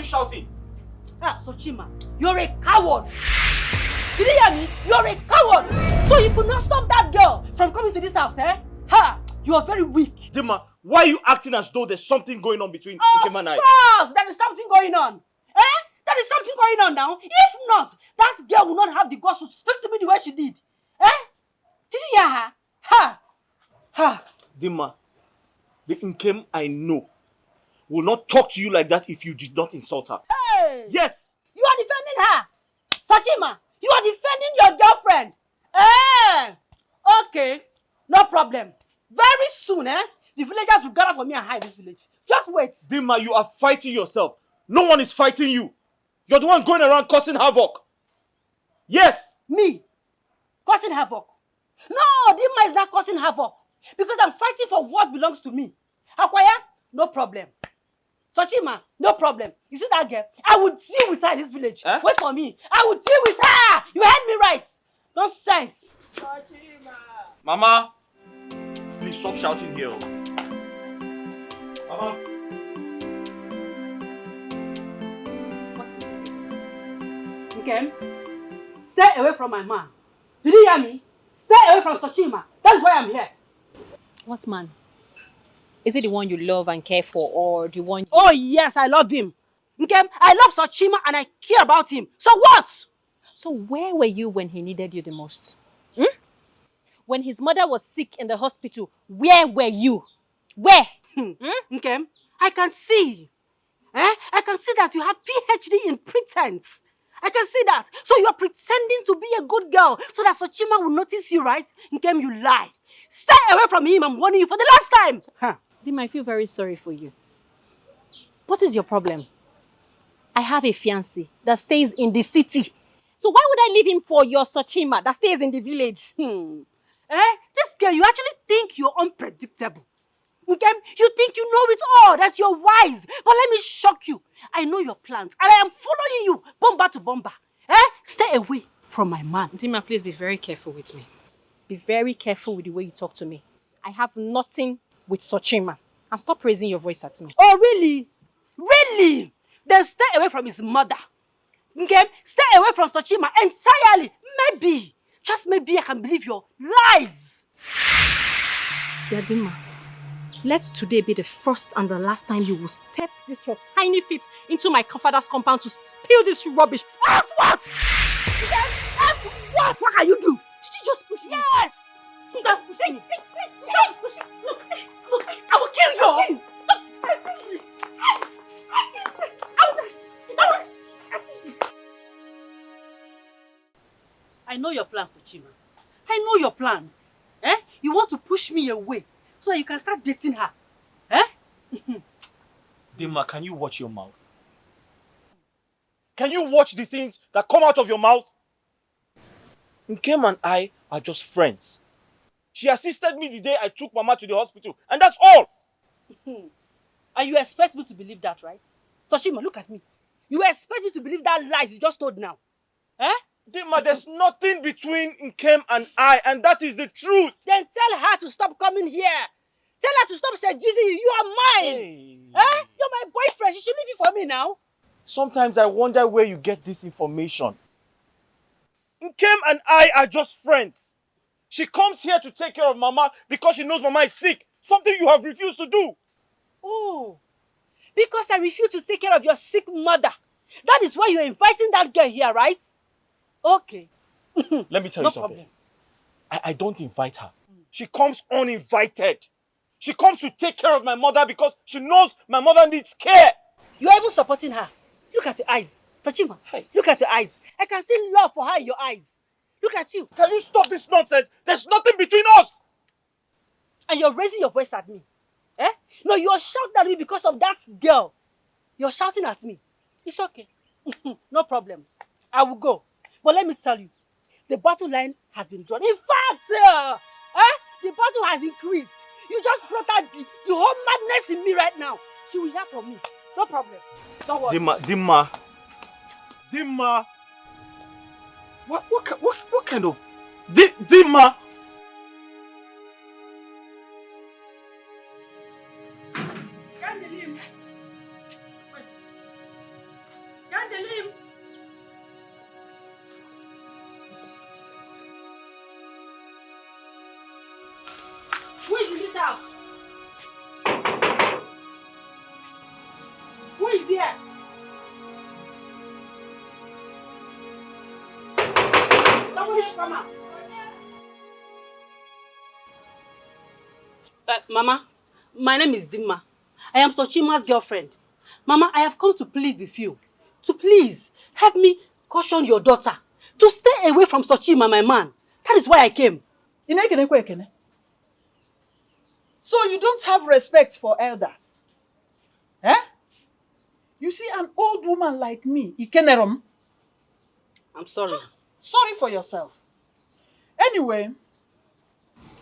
shouting? Ah, Sochima, you're a coward. Did you hear me? You're a coward. So you could not stop that girl from coming to this house, eh? Ha! You are very weak. Dima, why are you acting as though there's something going on between Nkem and I? Of course, there is something going on. Eh? There is something going on now. If not, that girl will not have the guts to speak to me the way she did. Eh? Did you hear her? Ha! Ha! Dima, the Nkem I know will not talk to you like that if you did not insult her. Hey! Yes! You are defending her. Sochima, you are defending your girlfriend. Eh? Okay, no problem. Very soon, the villagers will gather for me and hide this village. Just wait. Dima, you are fighting yourself. No one is fighting you. You're the one going around causing havoc. Yes! Me? Causing havoc? No, Dima is not causing havoc. Because I'm fighting for what belongs to me. Akwaya? No problem. Sochima? No problem. You see that girl? I will deal with her in this village. Eh? Wait for me. I will deal with her. You heard me right. Nonsense. Sochima. Mama, please stop shouting here. Mama. What is it? Okay? Stay away from my man. Did you hear me? Stay away from Sochima. That is why I'm here. What man? Is it the one you love and care for, or the one... Oh yes, I love him. Okay? I love Sochima and I care about him. So what? So where were you when he needed you the most? Hmm? When his mother was sick in the hospital, where were you? Where? Okay? I can see. I can see that you have PhD in pretense. I can see that. So you are pretending to be a good girl so that Sochima will notice you, right? Nkem, you lie. Stay away from him. I'm warning you for the last time. Huh. Dim, I feel very sorry for you. What is your problem? I have a fiancé that stays in the city. So why would I leave him for your Sochima that stays in the village? This girl, you actually think you're unpredictable. Okay? You think you know it all, that you're wise. But let me shock you. I know your plans and I am following you, bomba to bomba. Stay away from my man. Dima, please be very careful with me. Be very careful with the way you talk to me. I have nothing with Sochima. And stop raising your voice at me. Oh, really? Really? Then stay away from his mother. Okay? Stay away from Sochima entirely. Maybe, just maybe I can believe your lies. Dima, let today be the first and the last time you will step this your tiny feet into my father's compound to spill this rubbish. F what? F what? What can you do? Did you just push me? Yes! You just push me. Just push me. Look, I will kill you. I know your plans, Sochima. I know your plans. You want to push me away so that you can start dating her. Dima, can you watch your mouth? Can you watch the things that come out of your mouth? Nkem and I are just friends. She assisted me the day I took Mama to the hospital, and that's all. And you expect me to believe that, right? Sochima, look at me. You expect me to believe that lies you just told now? Dima, there's nothing between Nkem and I, and that is the truth. Then tell her to stop coming here. Tell her to stop seducing you. You are mine. Hey. You're my boyfriend. She should leave you for me now. Sometimes I wonder where you get this information. Nkem and I are just friends. She comes here to take care of Mama because she knows Mama is sick. Something you have refused to do. Oh, because I refuse to take care of your sick mother. That is why you're inviting that girl here, right? Okay. Let me tell you something. I don't invite her. She comes uninvited. She comes to take care of my mother because she knows my mother needs care. You're even supporting her. Look at your eyes. Sochima, hey. Look at your eyes. I can see love for her in your eyes. Look at you. Can you stop this nonsense? There's nothing between us. And you're raising your voice at me. No, you're shouting at me because of that girl. You're shouting at me. It's okay. No problems. I will go. But let me tell you, the battle line has been drawn. In fact, the battle has increased. You just brought out the whole madness in me right now. She will hear from me. No problem. Don't worry. Dima. What kind of... Dima! house. Who is here? Somebody should come out. Mama, my name is Dima. I am Sochima's girlfriend. Mama, I have come to plead with you to please help me caution your daughter to stay away from Sochima, my man. That is why I came. So you don't have respect for elders? Eh? You see an old woman like me, Ikenerom? I'm sorry. Sorry for yourself. Anyway,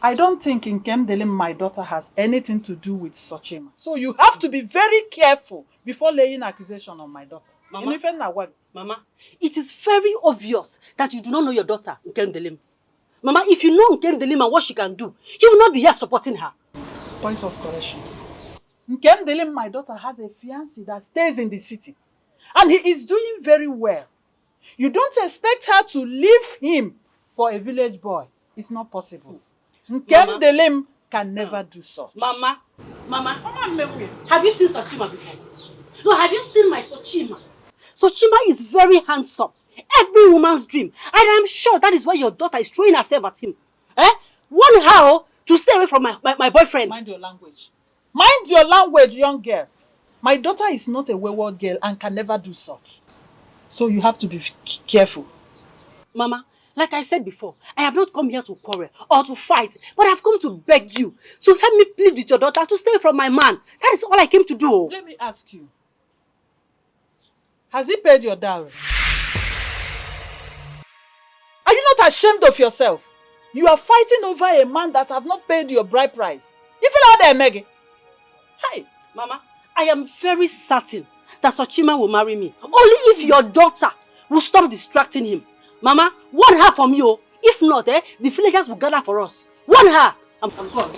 I don't think Nkem Delim, my daughter, has anything to do with Sochima. So you have to be very careful before laying accusation on my daughter. Mama, it is very obvious that you do not know your daughter, Nkem Delim. Mama, if you know Nkem Delim and what she can do, you will not be here supporting her. Point of correction. Nkem Delim, my daughter, has a fiancé that stays in the city. And he is doing very well. You don't expect her to leave him for a village boy. It's not possible. Nkem Delim can never do such. Mama, have you seen Sochima before? No, have you seen my Sochima? Sochima is very handsome. Every woman's dream. And I'm sure that is why your daughter is throwing herself at him. Warn her to stay away from my boyfriend. Mind your language. Mind your language, young girl. My daughter is not a wayward girl and can never do such. So you have to be careful. Mama, like I said before, I have not come here to quarrel or to fight, but I've come to beg you to help me plead with your daughter to stay away from my man. That is all I came to do. Let me ask you. Has he paid your dowry? Are you not ashamed of yourself? You are fighting over a man that have not paid your bride price. You feel out there, Maggie? Hey, Mama, I am very certain that Sochima will marry me. Only if your daughter will stop distracting him. Mama, warn her from you. If not, the villagers will gather for us. Warn her. I'm gone.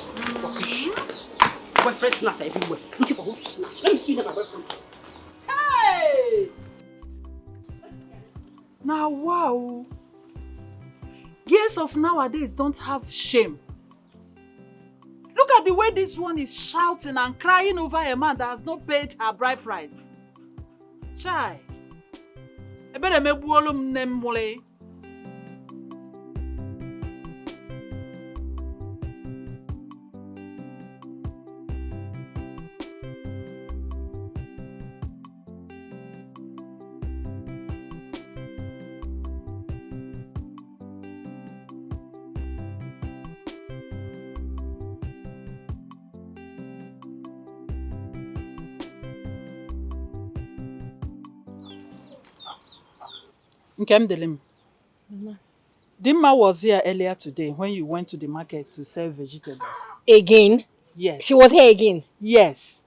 Boyfriend snatcher everywhere. Looking for who to snatch. Let me see them, my boyfriend. Hey! Now, wow. Girls of nowadays don't have shame. Look at the way this one is shouting and crying over a man that has not paid her bride price. Chai. I better make wolum nem mole. Nkem Delim. Dima was here earlier today when you went to the market to sell vegetables. Again? Yes. She was here again? Yes.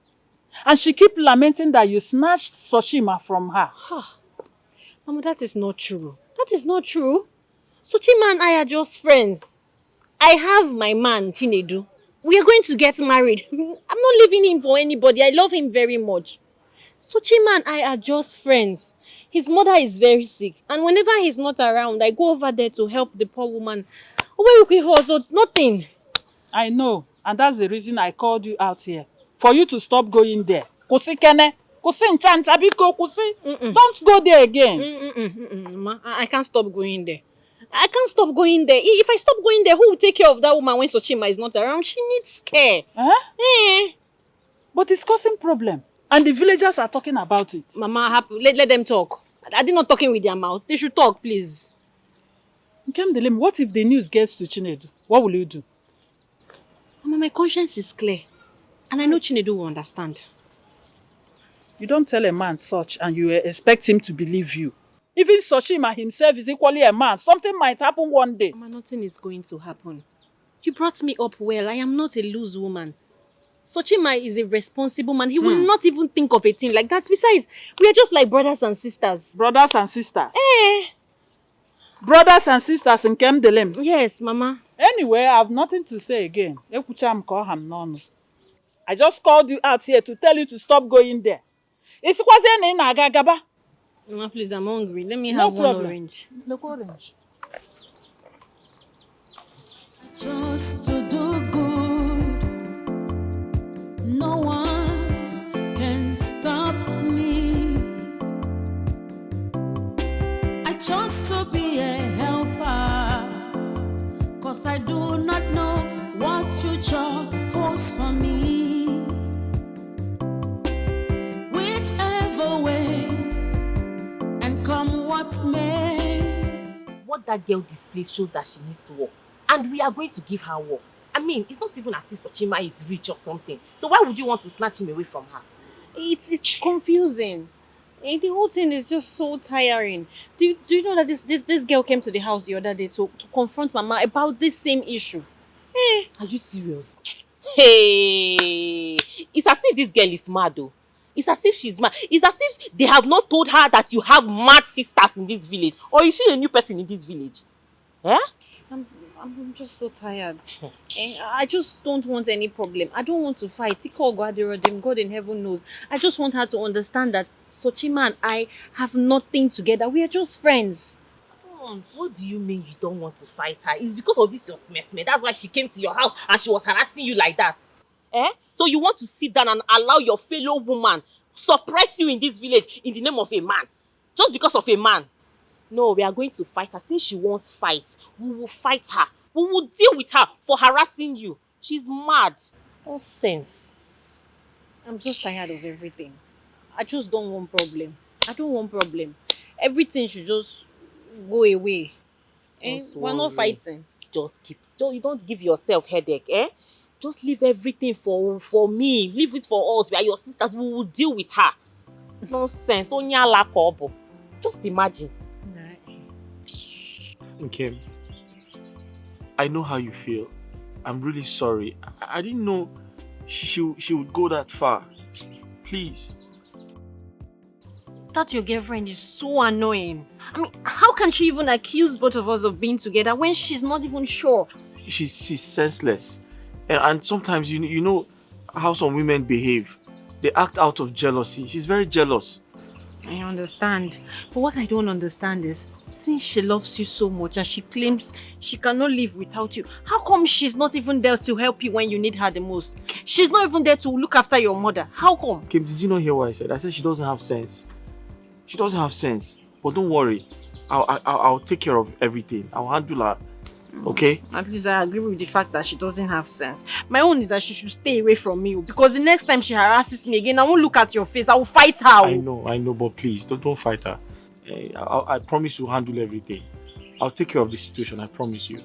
And she kept lamenting that you snatched Sochima from her. Mama, that is not true. That is not true. Sochima and I are just friends. I have my man, Chinedu. We are going to get married. I'm not leaving him for anybody. I love him very much. Sochima and I are just friends. His mother is very sick. And whenever he's not around, I go over there to help the poor woman. So nothing. I know. And that's the reason I called you out here. For you to stop going there. Kusi kene. Kusi nchanta biko kusi. Don't go there again. Ma, I can't stop going there. I can't stop going there. If I stop going there, who will take care of that woman when Sochima is not around? She needs care. But it's causing problem. And the villagers are talking about it. Mama, let them talk. I did not talking with their mouth. They should talk, please. Nkem Delim, what if the news gets to Chinedu? What will you do? Mama, my conscience is clear. And I know Chinedu will understand. You don't tell a man such and you expect him to believe you. Even Sochima himself is equally a man. Something might happen one day. Mama, nothing is going to happen. You brought me up well. I am not a loose woman. Sochima is a responsible man. He will not even think of a thing like that. Besides, we are just like brothers and sisters. Brothers and sisters? Brothers and sisters in Nkem Delim? Yes, Mama. Anyway, I have nothing to say again. I just called you out here to tell you to stop going there. Mama, please, I'm hungry. Let me have one orange. Look, orange. Just to do good, No one can stop me. I chose to be a helper, 'cause I do not know what future holds for me. Whichever way, and come what may. What that girl displays shows that she needs work. And we are going to give her work. I mean, it's not even as if Sochima is rich or something. So why would you want to snatch him away from her? It's confusing. The whole thing is just so tiring. Do you know that this girl came to the house the other day to confront Mama about this same issue? Are you serious? Hey! It's as if this girl is mad though. It's as if she's mad. It's as if they have not told her that you have mad sisters in this village. Or is she a new person in this village? Eh? I'm just so tired. I just don't want any problem. I don't want to fight. God in heaven knows. I just want her to understand that Sochima and I have nothing together. We are just friends. What do you mean you don't want to fight her? It's because of this your smeh. That's why she came to your house and she was harassing you like that. Eh? So you want to sit down and allow your fellow woman suppress you in this village in the name of a man? Just because of a man? No, we are going to fight her. Since she wants fight, we will fight her. We will deal with her for harassing you. She's mad. Nonsense. I'm just tired of everything. I just don't want problem. I don't want problem. Everything should just go away. We're not fighting. You don't give yourself headache, eh? Just leave everything for me. Leave it for us. We are your sisters. We will deal with her. Nonsense. Onyala kobo. Just imagine. Kim, I know how you feel. I'm really sorry. I didn't know she would go that far. Please. That your girlfriend is so annoying. I mean, how can she even accuse both of us of being together when she's not even sure? She's senseless. And sometimes you know how some women behave. They act out of jealousy. She's very jealous. I understand. But what I don't understand is, since she loves you so much and she claims she cannot live without you, how come she's not even there to help you when you need her the most? She's not even there to look after your mother. How come? Kim, did you not hear what I said? I said she doesn't have sense. She doesn't have sense. But don't worry. I'll take care of everything. I'll handle her. Okay? At least I agree with the fact that she doesn't have sense. My own is that she should stay away from me, because the next time she harasses me again, I won't look at your face. I will fight her. I know, but please, don't fight her. I promise to handle everything. I'll take care of the situation, I promise you.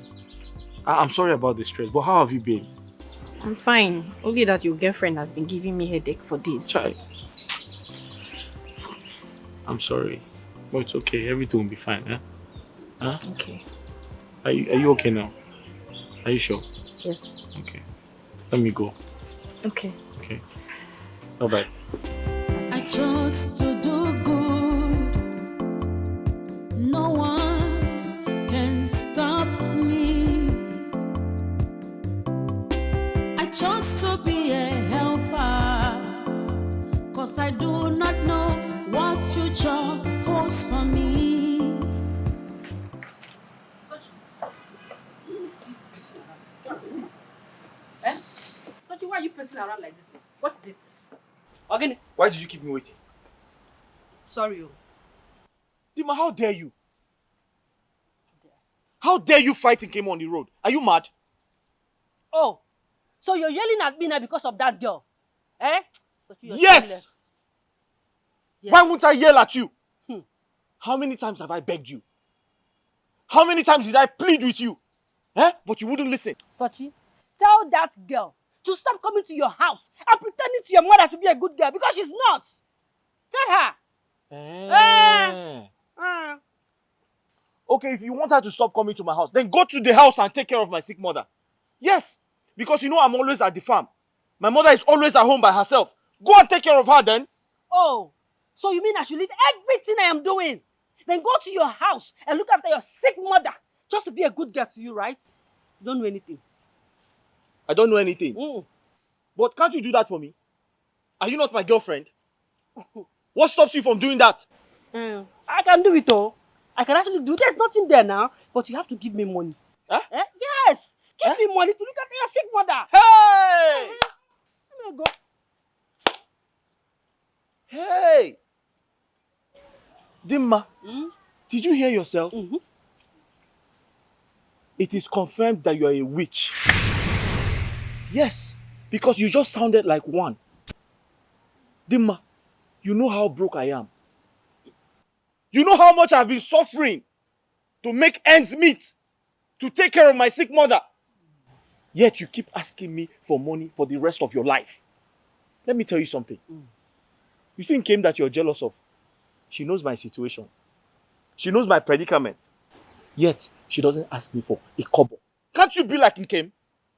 I'm sorry about the stress, but how have you been? I'm fine. Only that your girlfriend has been giving me headache for this. Try. I'm sorry, but it's okay. Everything will be fine, eh? Huh? Okay. Are you okay now? Are you sure? Yes. Okay. Let me go. Okay. Okay. Bye-bye. I chose to do good. No one can stop me. I chose to be a helper, 'cause I do not know what future holds for me. Why are you pacing around like this? What is it? Again? Why did you keep me waiting? Sorry. Dima, how dare you? How dare you fight in Kim on the road? Are you mad? Oh, so you're yelling at me now because of that girl? Eh? Yes! Why won't I yell at you? How many times have I begged you? How many times did I plead with you? Eh? But you wouldn't listen. Sochi, tell that girl to stop coming to your house and pretending to your mother to be a good girl, because she's not. Tell her. Okay, if you want her to stop coming to my house, then go to the house and take care of my sick mother. Yes, because you know I'm always at the farm. My mother is always at home by herself. Go and take care of her then. Oh, so you mean I should leave everything I am doing, then go to your house and look after your sick mother just to be a good girl to you, right? You don't know anything. I don't know anything. But can't you do that for me? Are you not my girlfriend? What stops you from doing that? I can do it all. I can actually do it. There's nothing there now, but you have to give me money. Huh? Yes! Give me money to look after your sick mother. Hey! Let me go. Hey! Dima, Hmm? did you hear yourself? Mm-hmm. It is confirmed that you are a witch. Yes, because you just sounded like one. Dima, you know how broke I am. You know how much I've been suffering to make ends meet, to take care of my sick mother. Yet you keep asking me for money for the rest of your life. Let me tell you something. You see Nkem that you're jealous of. She knows my situation. She knows my predicament. Yet she doesn't ask me for a kobo. Can't you be like Nkem?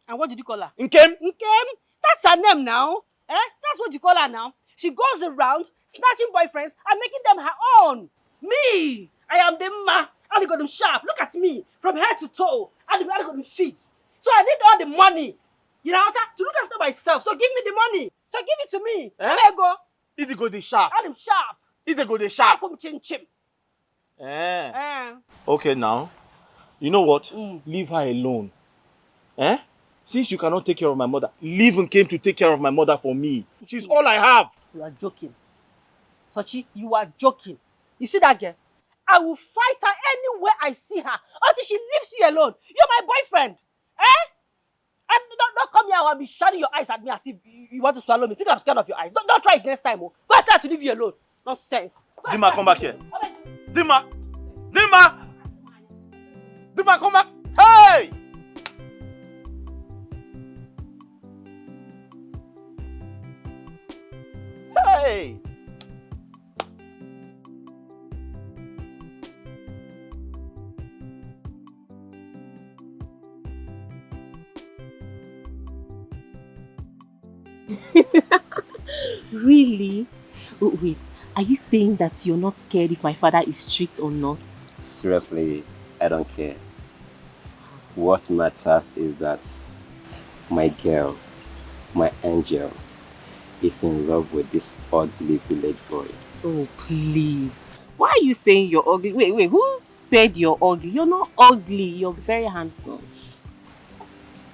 And what did you call her? Nkem? Nkem? That's her name now. That's what you call her now. She goes around snatching boyfriends and making them her own. Me, I am the ma. I got them sharp. Look at me, from head to toe. I got them feet. So I need all the money, you know, to look after myself. So give me the money. So give it to me. Eh? There you go. If go the sharp. I am sharp. If they go the sharp. Chim chim. Eh. Okay now. You know what? Leave her alone. Eh? Since you cannot take care of my mother, leave Nkem to take care of my mother for me. She's all I have. You are joking. Sochi, you are joking. You see that girl? I will fight her anywhere I see her until she leaves you alone. You're my boyfriend. And don't come here and be shining your eyes at me as if you want to swallow me. Think I'm scared of your eyes. Don't try it next time. Oh. Go and try to leave you alone. Nonsense. Dima, come back here. Dima! Dima! Dima, come back! Hey! Hey! Really? Oh, wait, are you saying that you're not scared if my father is strict or not? Seriously, I don't care. What matters is that my girl, my angel, is in love with this ugly village boy. Oh, please. Why are you saying you're ugly? Wait, who said you're ugly? You're not ugly, you're very handsome.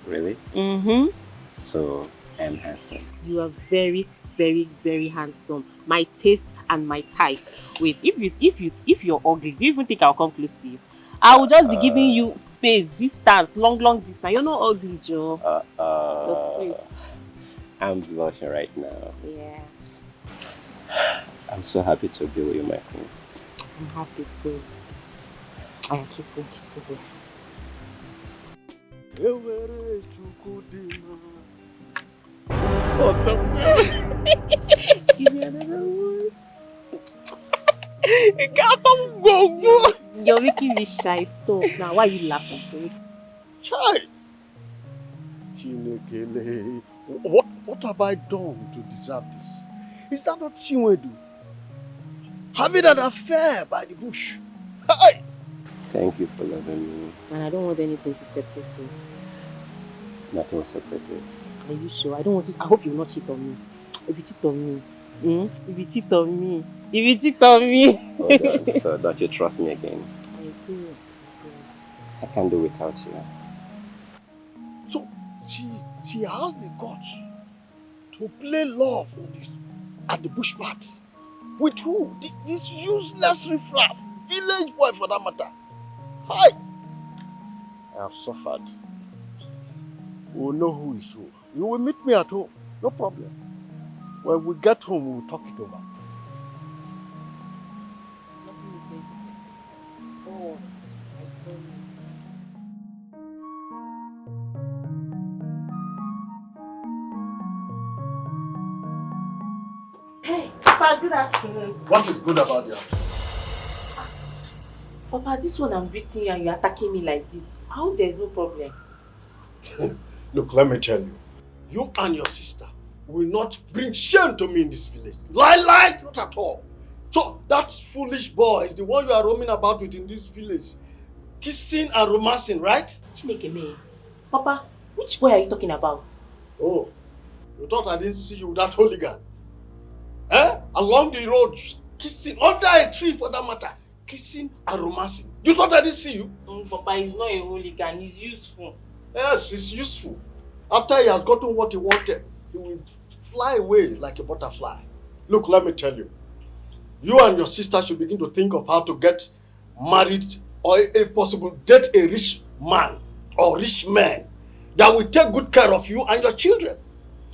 Really? Mm-hmm. So, I'm handsome. You are very, very, very handsome. My taste and my type. Wait, if you're ugly, do you even think I'll come close to you? I will just be giving you space, distance, long distance. You're not ugly, Joe. You're sweet. I'm blushing right now. Yeah. I'm so happy to be with you, my queen. I'm happy too. I'm kissing you. Give me another one. You're making me shy. Stop now. Why are you laughing? Chai! Chinekele. What have I done to deserve this? Is that not Chinwedu? Having an affair by the bush. Hi! Thank you for loving me. And I don't want anything to separate us. Nothing will separate us. Are you sure? I don't want to. I hope you will not cheat on me. If you cheat on me. If you cheat on me. If you cheat on me. Hold on. So don't you trust me again? I do. I can't do without you. So she has the guts to play love on this at the bush party. With who? This useless riffraff. Village boy for that matter. Hi! I have suffered. We will know who is who. You will meet me at home. No problem. When we get home, we will talk it over. Nothing is going to separate us. Oh, I told you. Hey, Papa, good afternoon. What is good about that? Papa, this one I'm beating you and you're attacking me like this. I hope there's no problem. Look, let me tell you. You and your sister will not bring shame to me in this village. Lie, not at all. So, that foolish boy is the one you are roaming about with in this village. Kissing and romancing, right? Chineke me. Papa, which boy are you talking about? Oh, you thought I didn't see you with that hooligan? Along the road, kissing, under a tree for that matter, kissing and romancing. You thought I didn't see you? Papa, he's not a hooligan, he's useful. Yes, it's useful. After he has gotten what he wanted, he will fly away like a butterfly, Look, let me tell you. You and your sister should begin to think of how to get married or if possible, date a rich man or rich man that will take good care of you and your children.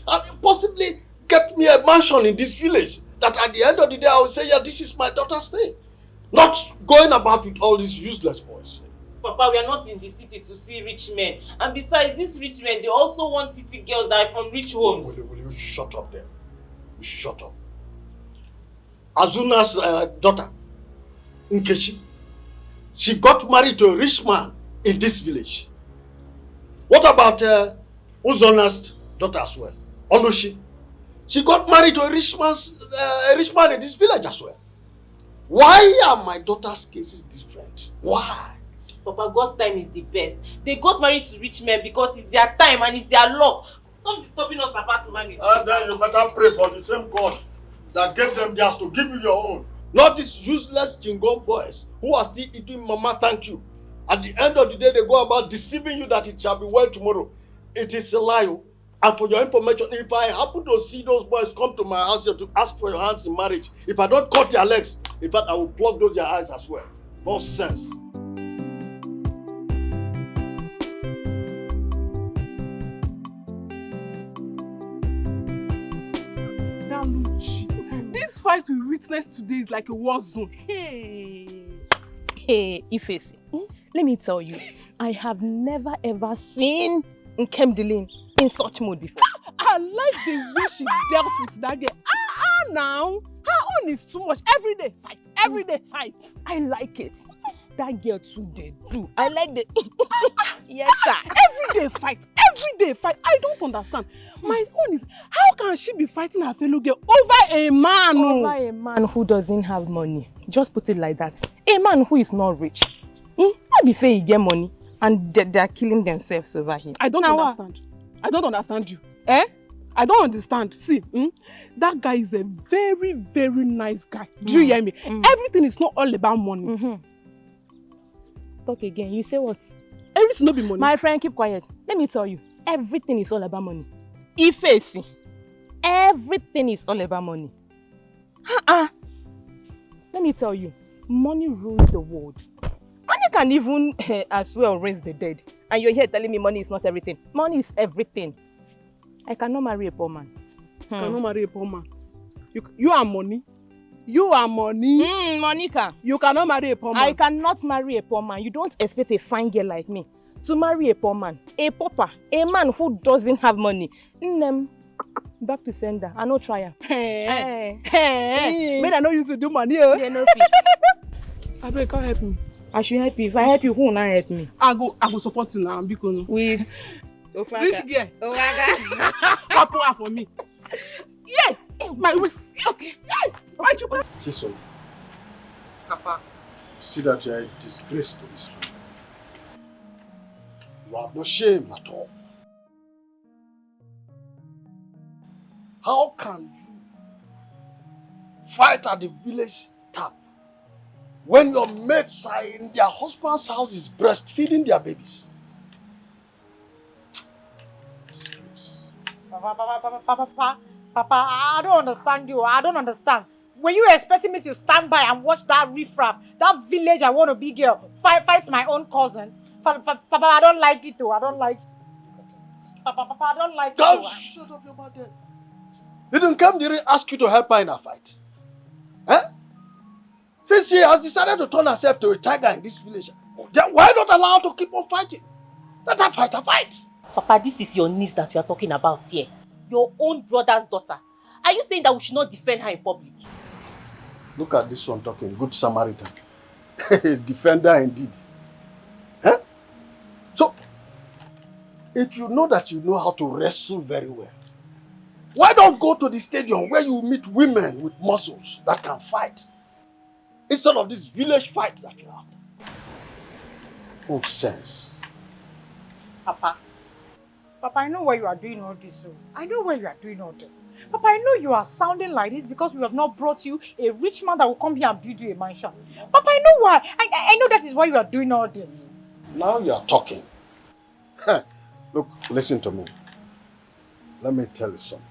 And possibly get me a mansion in this village that at the end of the day I will say, yeah, this is my daughter's thing. Not going about with all these useless boys. Papa, we are not in the city to see rich men. And besides, these rich men, they also want city girls that are from rich homes. Will you shut up there? You shut up. Azuna's daughter, Nkechi, she got married to a rich man in this village. What about Uzona's daughter as well? Olushi. She got married to a rich man in this village as well. Why are my daughter's cases different? Why? Papa, God's time is the best. They got married to rich men because it's their time and it's their luck. Stop disturbing us about marriage. And then you better pray for the same God that gave them theirs to give you your own. Not these useless Jingon boys who are still eating mama thank you. At the end of the day, they go about deceiving you that it shall be well tomorrow. It is a lie. And for your information, if I happen to see those boys come to my house here to ask for your hands in marriage, if I don't cut their legs, in fact, I will plug those their eyes as well. Nonsense. This fight we witnessed today is like a war zone. Hey, Ifesi, let me tell you, I have never ever seen Nkem Dilin in such mood before. I like the way she dealt with that girl. Now. Her own is too much. Everyday fight. Everyday fight. I like it. That girl too they do. I like the yes, sir. Everyday fight. Everyday fight. I don't understand. My own is, how can she be fighting her fellow girl over a man? Over a man who doesn't have money. Just put it like that. A man who is not rich. Not be say he get money and they are killing themselves over him. I don't understand. I don't understand you. I don't understand. See, that guy is a very, very nice guy. Do you hear me? Everything is not all about money. Talk again. You say what? Everything not be money. My friend, keep quiet. Let me tell you, everything is all about money. Ifesi, everything is all about money. Let me tell you, money rules the world. Money can even as well raise the dead. And you're here telling me money is not everything. Money is everything. I cannot marry a poor man. You cannot marry a poor man. You are money. You are money. Monica. You cannot marry a poor man. I cannot marry a poor man. You don't expect a fine girl like me to marry a poor man. A pauper. A man who doesn't have money. Back to sender. I no try. Hey. May I know you to do money. They no fit. I beg, come help me. I should help you. If I help you, who will not help me? I go support you now. Because with rich girl. Oh my God. Papa for me. Yeah. My waist. Okay. Why'd you? Chisom. Papa. See that you are a disgrace to this family. You have no shame at all. How can you fight at the village tap when your mates are in their husband's houses breastfeeding their babies? Disgrace. Papa, I don't understand you. I don't understand. Were you expecting me to stand by and watch that riffraff, that village I want to be girl, fight my own cousin? Papa, I don't like it though. I don't like it. Papa, I don't like it. Don't shut up your mouth there. Didn't come here ask you to help her in a fight. Since she has decided to turn herself to a tiger in this village, why not allow her to keep on fighting? Let her fight a fight. Papa, this is your niece that we are talking about here. Your own brother's daughter. Are you saying that we should not defend her in public? Look at this one talking, good Samaritan. Defender indeed. So, if you know that you know how to wrestle very well, why don't go to the stadium where you meet women with muscles that can fight? Instead of this village fight that you have. No sense. Papa, I know why you are doing all this. So I know why you are doing all this. Papa, I know you are sounding like this because we have not brought you a rich man that will come here and build you a mansion. Papa, I know why. I know that is why you are doing all this. Now you are talking. Look, listen to me. Let me tell you something.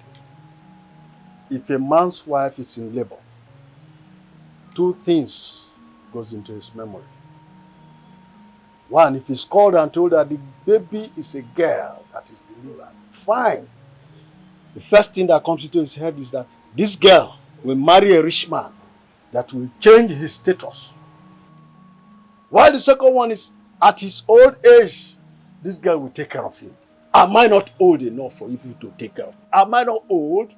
if a man's wife is in labor, two things goes into his memory. One, if he's called and told that the baby is a girl that is delivered, fine. The first thing that comes into his head is that this girl will marry a rich man that will change his status. While the second one is, at his old age, this girl will take care of him. Am I not old enough for you to take care of? Am I not old?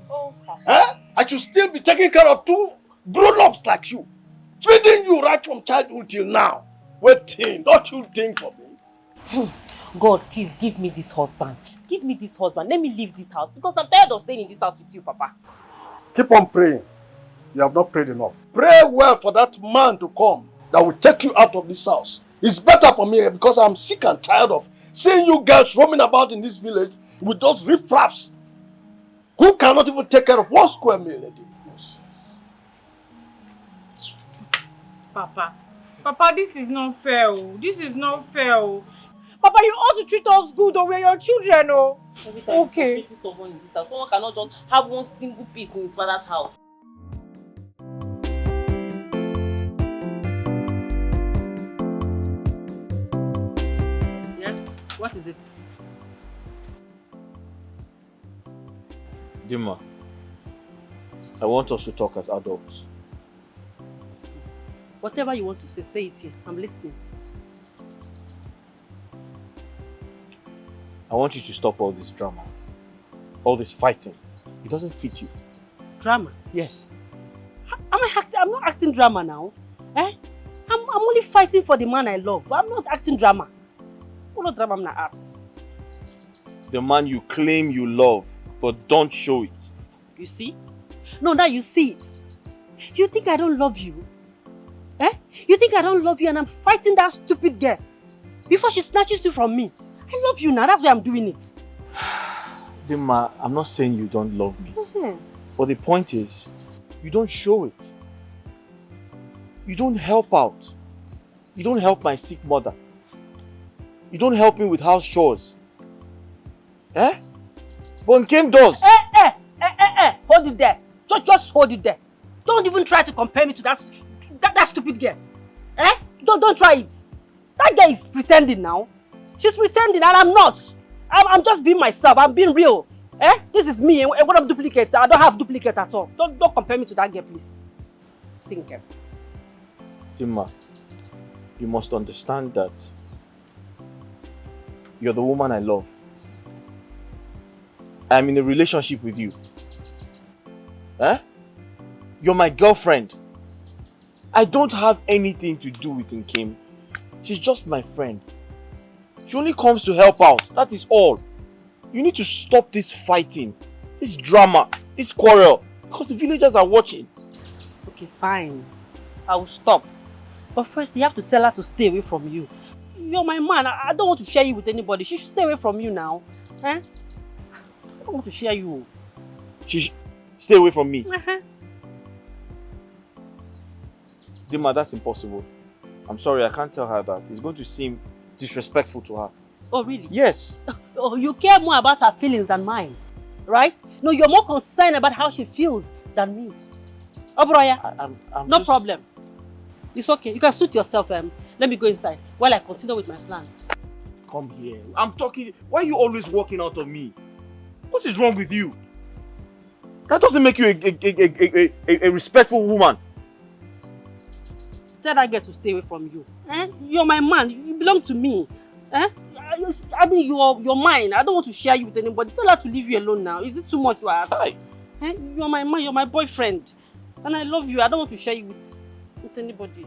Oh, I should still be taking care of two grown-ups like you, feeding you right from childhood till now. Waiting, don't you think for me? God, please give me this husband. Give me this husband. Let me leave this house because I'm tired of staying in this house with you, Papa. Keep on praying. You have not prayed enough. Pray well for that man to come that will take you out of this house. It's better for me because I'm sick and tired of seeing you girls roaming about in this village with those riffraffs who cannot even take care of 1 square meal a day. Papa, this is not fair. This is not fair. Papa, you ought to treat us good or we're your children. Every time Okay. you treat someone in this house, someone cannot just have one single piece in his father's house. Yes? What is it? Dima, I want us to talk as adults. Whatever you want to say it here. I'm listening. I want you to stop all this drama. All this fighting. It doesn't fit you. Drama? Yes. I'm not acting drama now. I'm only fighting for the man I love. I'm not acting drama. What drama I'm not acting? The man you claim you love, but don't show it. You see? No, now you see it. You think I don't love you? You think I don't love you and I'm fighting that stupid girl before she snatches you from me? I love you now, that's why I'm doing it. Dima, I'm not saying you don't love me. But the point is, you don't show it. You don't help out. You don't help my sick mother. You don't help me with house chores. But Nkem does. Hold it there. Just hold it there. Don't even try to compare me to that stupid girl. Don't try it. That girl is pretending now. She's pretending and I'm not. I'm just being myself. I'm being real. This is me. And when I'm duplicate, I don't have duplicate at all. Don't compare me to that girl, please. Sing Nkem. Dima, you must understand that you're the woman I love. I'm in a relationship with you. You're my girlfriend. I don't have anything to do with Nkem. She's just my friend. She only comes to help out. That is all. You need to stop this fighting, this drama, this quarrel, because the villagers are watching. Okay, fine. I will stop. But first, you have to tell her to stay away from you. You're my man. I don't want to share you with anybody. She should stay away from you now. I don't want to share you. Stay away from me. Dima, that's impossible. I'm sorry, I can't tell her that. It's going to seem disrespectful to her. Oh, really? Yes. Oh, you care more about her feelings than mine, right? No, you're more concerned about how she feels than me. Oh, Broya, no problem. It's okay. You can suit yourself. Let me go inside while I continue with my plans. Come here. I'm talking. Why are you always walking out of me? What is wrong with you? That doesn't make you a respectful woman. Tell that girl to stay away from you. You're my man. You belong to me. I mean, you're mine. I don't want to share you with anybody. Tell her to leave you alone now. Is it too much to ask? You're my man. You're my boyfriend. And I love you. I don't want to share you with anybody.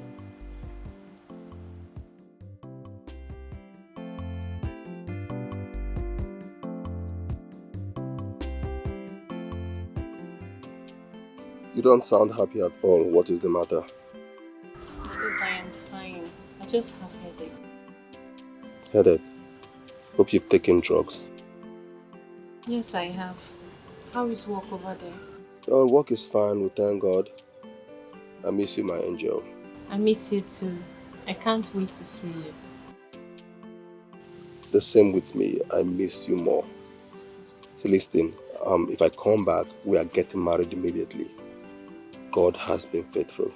You don't sound happy at all. What is the matter? I am fine. I just have headache. Headache? Hope you've taken drugs. Yes, I have. How is work over there? Well, work is fine, we thank God. I miss you, my angel. I miss you too. I can't wait to see you. The same with me. I miss you more. So listen, If I come back, we are getting married immediately. God has been faithful.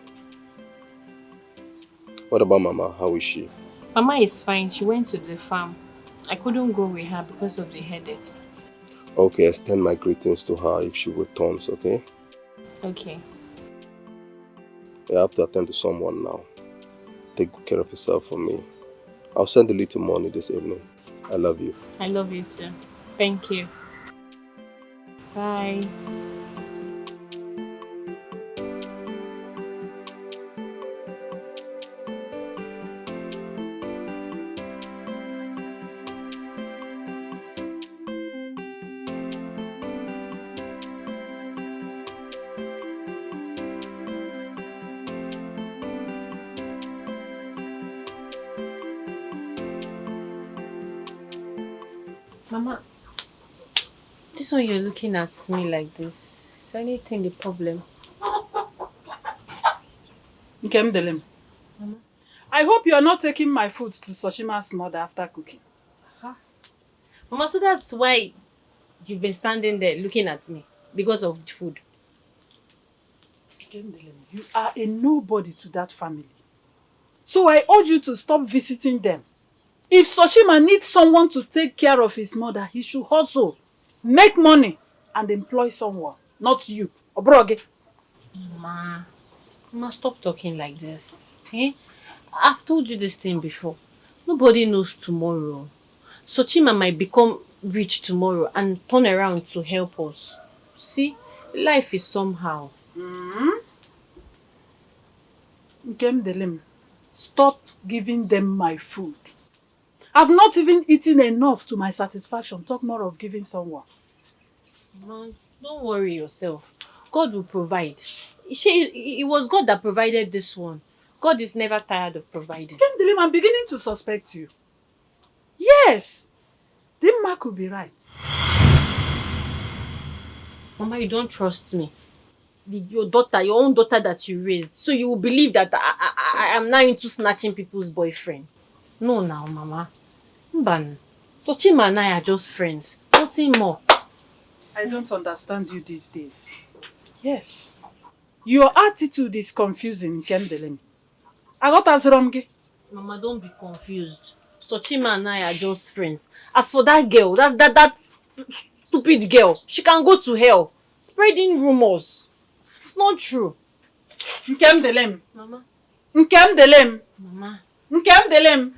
What about Mama? How is she? Mama is fine. She went to the farm. I couldn't go with her because of the headache. Okay, extend my greetings to her if she returns, okay? Okay. I have to attend to someone now. Take good care of yourself for me. I'll send a little money this evening. I love you. I love you too. Thank you. Bye. Mama, this one you're looking at me like this. Is anything the problem? Nkemdelem. I hope you are not taking my food to Sochima's mother after cooking. Mama, so that's why you've been standing there looking at me? Because of the food? Nkemdelem, you are a nobody to that family. So I urge you to stop visiting them. If Sochima needs someone to take care of his mother, he should hustle, make money, and employ someone, not you. Obroge. Mama, stop talking like this. Eh? I've told you this thing before. Nobody knows tomorrow. Sochima might become rich tomorrow and turn around to help us. See, life is somehow. Nkemdelem, stop giving them my food. I've not even eaten enough to my satisfaction. Talk more of giving someone. Mom, don't worry yourself. God will provide. It was God that provided this one. God is never tired of providing. Nkemdelem, I'm beginning to suspect you. Yes, Dima could be right. Mama, you don't trust me. Your own daughter that you raised. So you will believe that I am now into snatching people's boyfriend. No now, Mama. Mban. Sochima and I are just friends. Nothing more. I don't understand you these days. Yes. Your attitude is confusing, Nkemdelem. I got us wrong. Mama, don't be confused. Sochima and I are just friends. As for that girl, that stupid girl, she can go to hell. Spreading rumors. It's not true. Nkemdelem. Mama. Nkemdelem. Mama. Nkemdelem.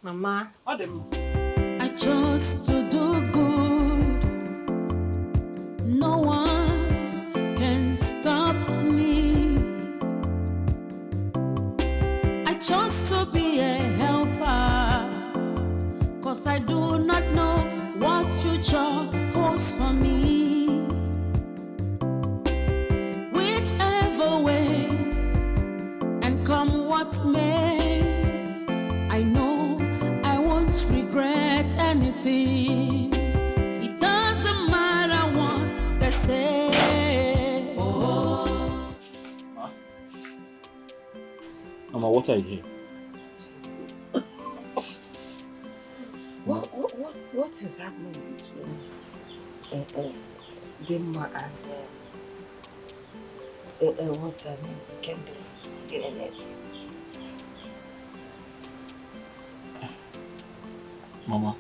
Mama. I chose to do good. No one can stop me. I chose to be a helper. 'Cause I do not know what future holds for me. Whichever way, and come what may, I know I won't regret anything. It doesn't matter what they say. Oh. Mama, what are you? What is happening between Dima and what's her name? Billionaire. Mama.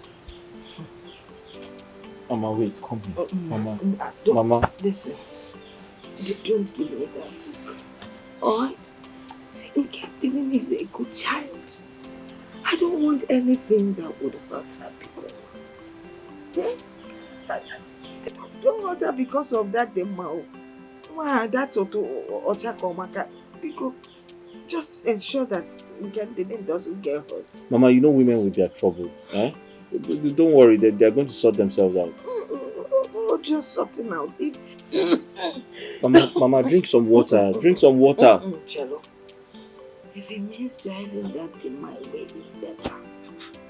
Mama, wait, come here. Mama. Mama. Listen. Don't give me that book. Alright? See, Nkemdelem is a good child. I don't want anything that would hurt her because. Yeah? Don't hurt her because of that Dima. Why that's Ochakomaka. Because just ensure that Nkemdelem doesn't get hurt. Mama, you know women with their trouble. Eh? Don't worry, they're going to sort themselves out. Just sorting out. Mama, drink some water. Drink some water. Cello. If it means driving that in my way is better,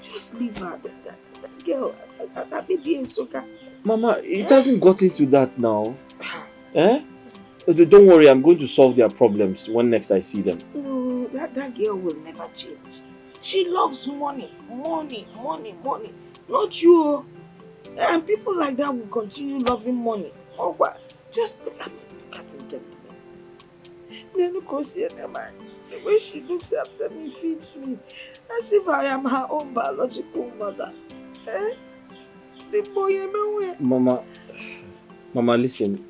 just leave her. That girl, that baby in Soka. Mama, it hasn't got into that now. Eh? Don't worry, I'm going to solve their problems when next I see them. No, that girl will never change. She loves money. Not you. And people like that will continue loving money. Oh, but just look at him, get me. Then look, go see her man. The way she looks after me feeds me, as if I am her own biological mother. Eh? The boy anyway. Mama, listen.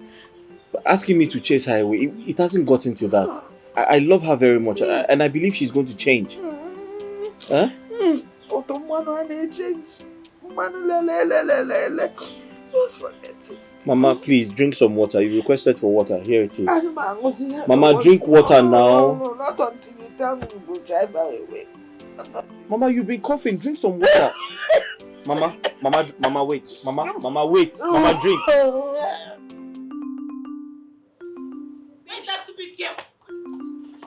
Asking me to chase her away, it hasn't gotten to that. I love her very much, and I believe she's going to change. Huh? Change. Just forget it. Mama, please drink some water. You requested for water. Here it is. Mama, drink water now. No, not until you tell me you go drive her away. Mama, you've been coughing. Drink some water. Mama, wait. Mama, wait. Mama, drink. Where's that stupid girl?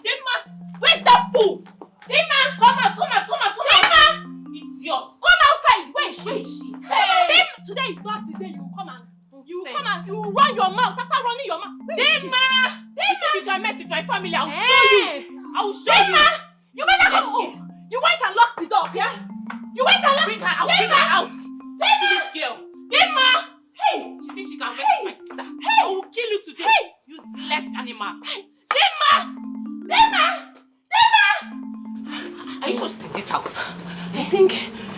Dima! Where's that fool? Dima! Come out! Dima! It's yours. Come outside! Where is she? Hey! Today is not the day you come and you run your mouth after running your mouth. Dima! You can mess with my family. I'll show you. I will show you. You better come home. You went and locked the door, yeah? You went and locked the door. I'll bring her out. Foolish girl. Dima! Hey! She thinks she can mess with my sister. Hey! I will kill you today. Hey! Useless animal. Dima! Are you sure she's in this house? I think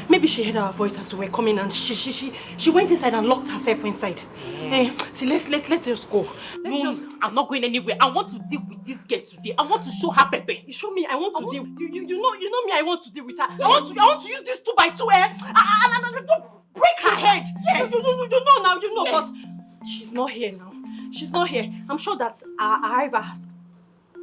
maybe she heard our voice as we were coming and she went inside and locked herself inside. Yeah. See, let's just go. I'm not going anywhere. I want to deal with this girl today. I want to show her Pepe. You show me. I want to deal. You know me. I want to deal with her. I want to use this 2x2 and break her head. Yes. You know now. You know, yes. But she's not here now. She's not here. I'm sure that our arrival has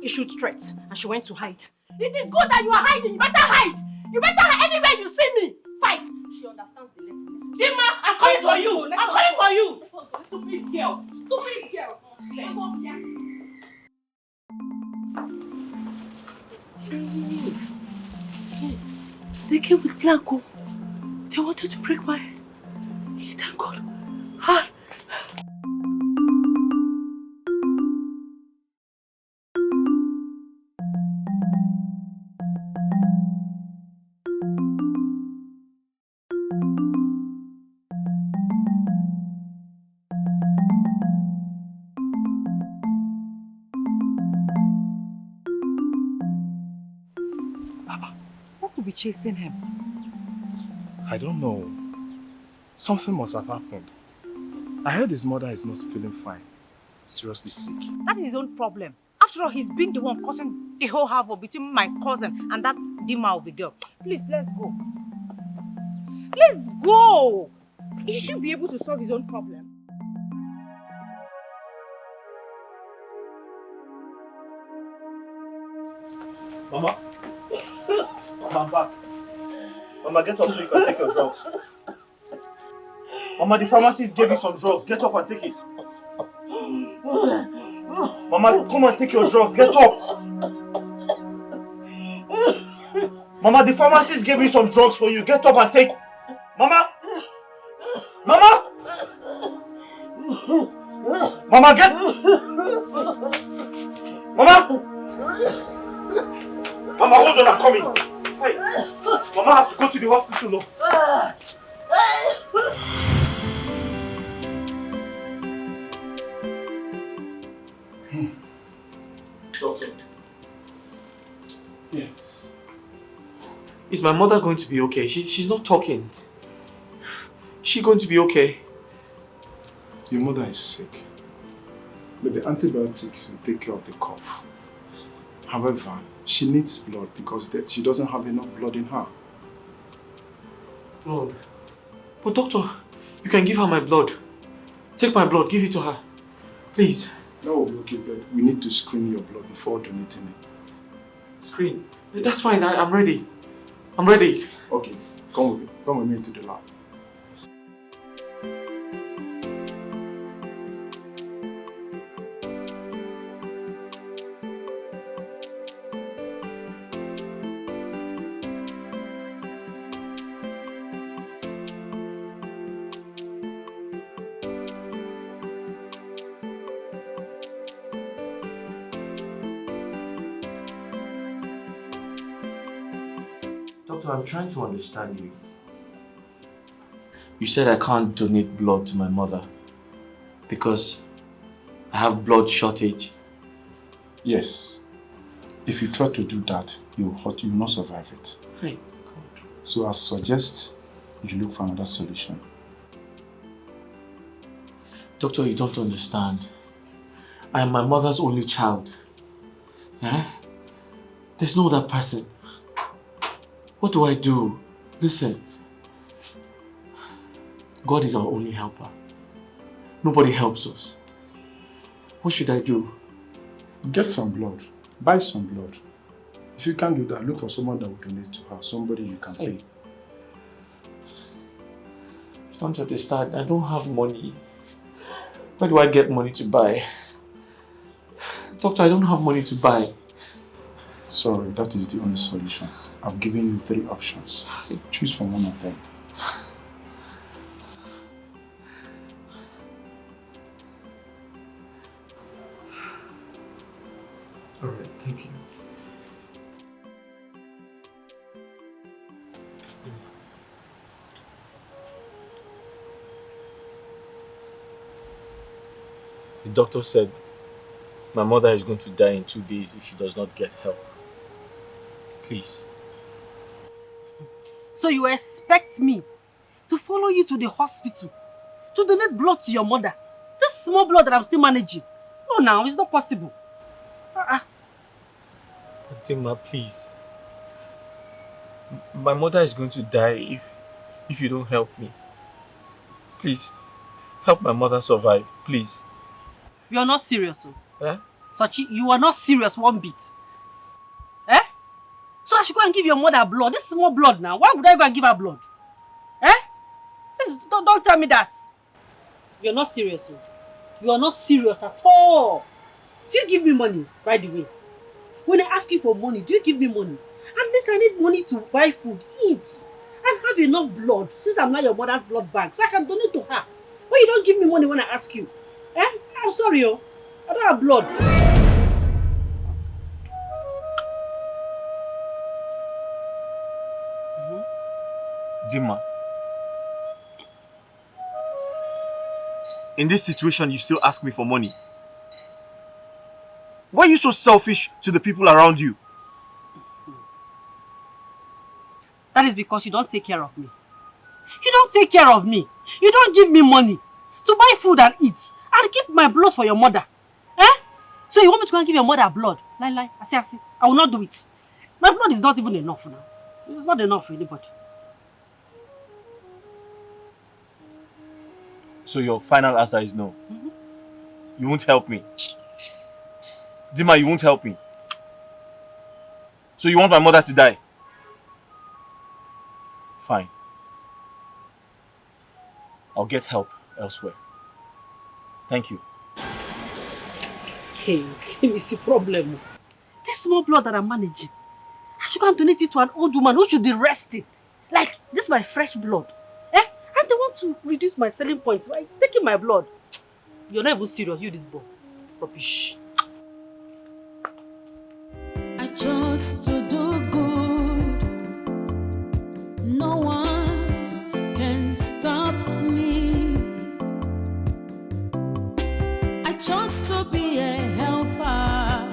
issued threats and she went to hide. It is good that you are hiding. You better hide. You better hide anywhere you see me. Fight. She understands the lesson. Dima, I'm coming for you. I'm coming for you. Stupid girl. Come on, yeah. They came with Blanco. They wanted to break my head. Thank God. Hi. What could be chasing him? I don't know. Something must have happened. I heard his mother is not feeling fine. Seriously sick. That is his own problem. After all, he's been the one causing the whole havoc between my cousin and that Dima of a girl. Please, let's go. Let's go! He should be able to solve his own problem. Mama, I'm back. Mama, get up so you can take your drugs. Mama, the pharmacist gave you some drugs. Get up and take it. Mama, come and take your drugs. Get up. Mama, the pharmacist gave me some drugs for you. Get up and take. Mama! Mama! Mama, get. Mama! Mama, hold on, I'm coming. Hey, Mama has to go to the hospital now. Doctor. Yeah. Is my mother going to be okay? She's not talking. Is she going to be okay? Your mother is sick. But the antibiotics will take care of the cough. However, she needs blood because she doesn't have enough blood in her. Blood? But doctor, you can give her my blood. Take my blood, give it to her. Please. No, okay, but we need to screen your blood before donating it. Screen? That's fine, I'm ready. I'm ready. Okay, come with me to the lab. Doctor, I'm trying to understand you. You said I can't donate blood to my mother because I have blood shortage. Yes. If you try to do that, you will not survive it. Hey. So I suggest you look for another solution. Doctor, you don't understand. I am my mother's only child. Eh? There's no other person. What do I do? Listen. God is our only helper. Nobody helps us. What should I do? Get some blood. Buy some blood. If you can't do that, look for someone that will donate to her. Somebody you can pay. You don't understand. I don't have money. Where do I get money to buy? Doctor, I don't have money to buy. Sorry, that is the only solution. I've given you 3 options. Choose from one of them. Alright, thank you. The doctor said my mother is going to die in 2 days if she does not get help. Please. So you expect me to follow you to the hospital to donate blood to your mother? This small blood that I'm still managing? No, now it's not possible. Dima, please. My mother is going to die if you don't help me. Please, help my mother survive, please. You are not serious, oh? Eh? Sochi, you are not serious one bit. Eh? So I should go and give your mother blood. This small blood now. Why would I go and give her blood? Eh? Don't tell me that. You're not serious, oh? You are not serious at all. Do you give me money, by the way? When I ask you for money, do you give me money? At least I need money to buy food, eat, and have enough blood, since I'm not your mother's blood bank, so I can donate to her. But you don't give me money when I ask you. Eh? I'm sorry, oh. I don't have blood. Dima, in this situation, you still ask me for money. Why are you so selfish to the people around you? That is because you don't take care of me. You don't take care of me. You don't give me money to buy food and eat and keep my blood for your mother. Eh? So you want me to go and give your mother blood? Lie. I see. I will not do it. My blood is not even enough now. It's not enough for anybody. So your final answer is no? You won't help me? Dima, you won't help me? So you want my mother to die? Fine. I'll get help elsewhere. Thank you. Hey, it's a problem. This small blood that I'm managing, I should go and donate it to an old woman who should be resting. Like, this is my fresh blood. Eh? And they want to reduce my selling point by taking my blood. You're not even serious, you this boy. Rubbish. I chose to do good. No one can stop me. I chose to be a helper,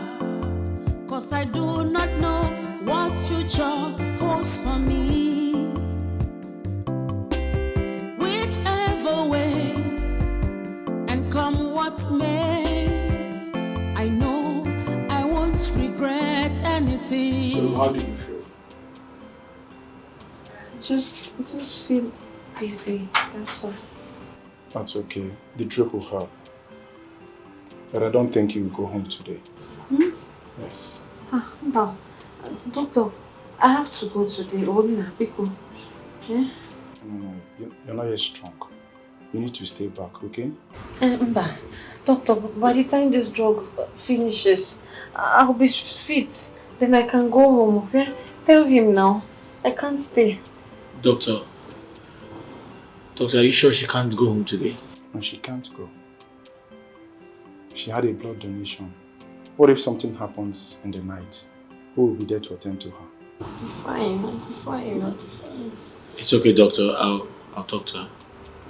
'cause I do not know what future holds for me. Whichever way, and come what may, I know I won't regret anything. So how do you feel? I just feel dizzy, that's all. That's okay. The drip will help. But I don't think you will go home today. Yes. No. Doctor, I have to go today. Biko. Eh? No, you're not yet strong. You need to stay back, okay? Doctor, by the time this drug finishes, I'll be fit. Then I can go home, okay? Tell him now. I can't stay. Doctor, are you sure she can't go home today? No, she can't go. She had a blood donation. What if something happens in the night? Who will be there to attend to her? I'll be fine. It's okay, doctor. I'll talk to her.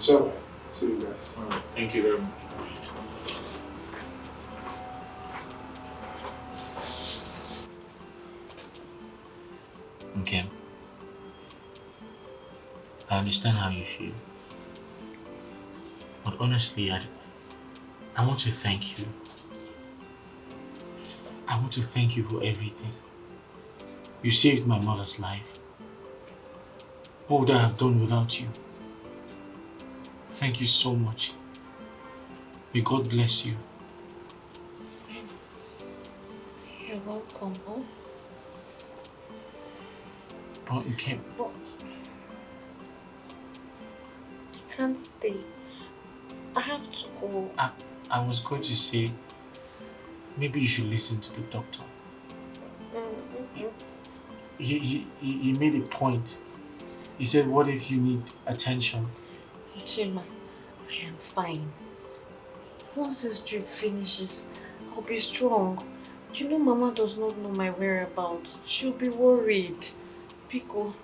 It's alright. See you guys. Alright, thank you very much. Okay. I understand how you feel. But honestly, I want to thank you. I want to thank you for everything. You saved my mother's life. What would I have done without you? Thank you so much. May God bless you. You're welcome. Oh, But you can't. but I can't stay. I have to go. I was going to say, maybe you should listen to the doctor. Mm-hmm. He made a point. He said, what if you need attention? Sochima, I am fine. Once this drip finishes, I'll be strong. You know Mama does not know my whereabouts. She'll be worried. Pico.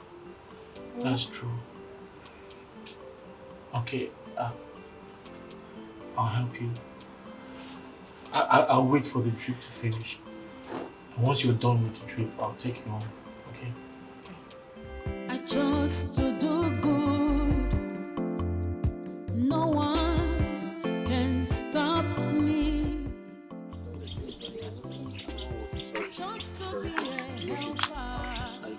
That's true. Okay, I'll help you. I'll wait for the drip to finish. And once you're done with the drip, I'll take you home, okay? I chose to do good. No one can stop me. I chose to be a helper.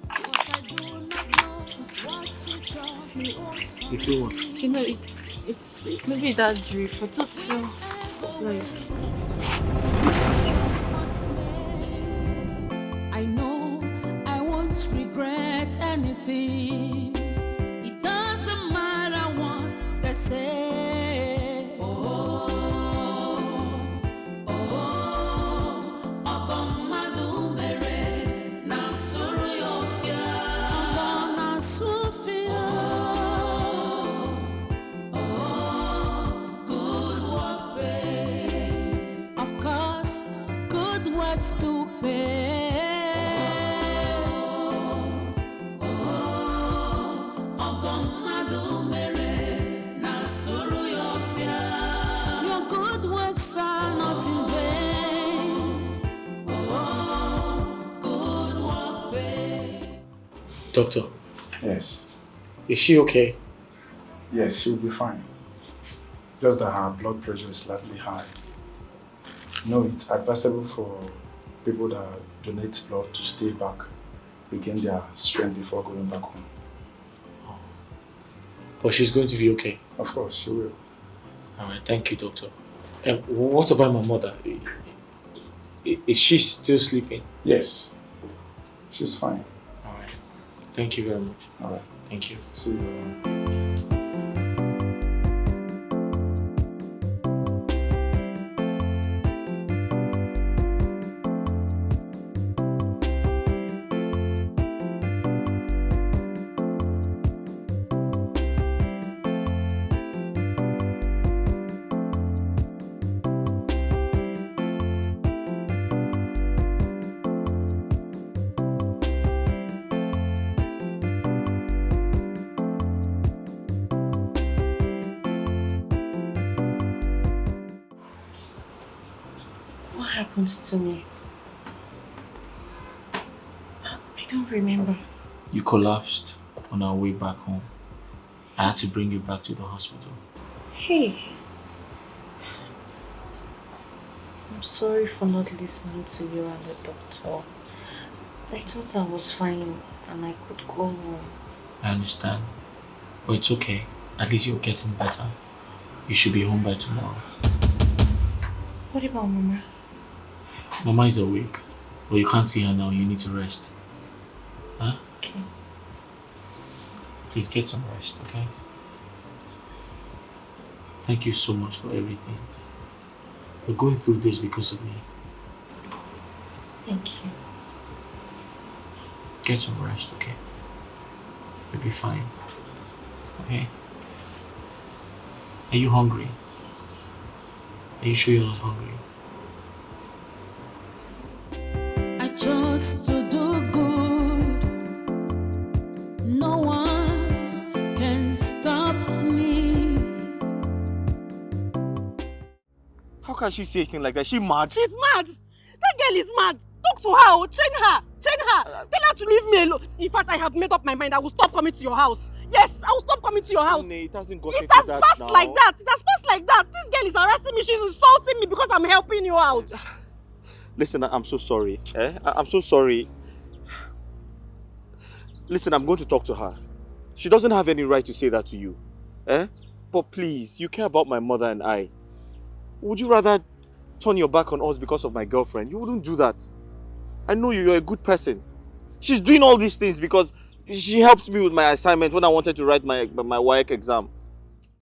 Cause I do not know what future holds for If you want. You know, it's maybe that drip, but just feel like I know I won't regret anything. It doesn't matter what they say. Oh, oh, Ogomadu mere na suru yofia. Na sufia. Oh, good work pays. Of course, good works to pay. Your good works are not in vain. Oh, good work pay. Doctor, Yes. is she okay? Yes, she'll be fine. Just that her blood pressure is slightly high. No, it's advisable for people that donate blood to stay back, regain their strength before going back home. But she's going to be okay. Of course, she will. Alright, thank you, doctor. What about my mother? Is she still sleeping? Yes. She's fine. Alright. Thank you very much. Alright. Thank you. See you. What happened to me? I don't remember. You collapsed on our way back home. I had to bring you back to the hospital. Hey. I'm sorry for not listening to you and the doctor. I thought I was fine and I could go home. I understand. But it's okay. At least you're getting better. You should be home by tomorrow. What about Mama? Mama is awake. But you can't see her now. You need to rest. Huh? Okay. Please get some rest, okay? Thank you so much for everything. You're going through this because of me. Thank you. Get some rest, okay? You'll be fine. Okay? Are you hungry? Are you sure you're not hungry? I chose to do good. No one can stop me. can she say anything like that? Is she mad? She's mad. That girl is mad. Talk to her. Oh. Train her. Tell her to leave me alone. In fact, I have made up my mind. I will stop coming to your house. Yes, I will stop coming to your house. Nene, it hasn't got It into has that passed now. like that. It has passed like that. This girl is harassing me. She's insulting me because I'm helping you out. Listen, I'm so sorry. I'm so sorry. Listen, I'm going to talk to her. She doesn't have any right to say that to you. But please, you care about my mother and I. Would you rather turn your back on us because of my girlfriend? You wouldn't do that. I know you're a good person. She's doing all these things because she helped me with my assignment when I wanted to write my WAEC exam.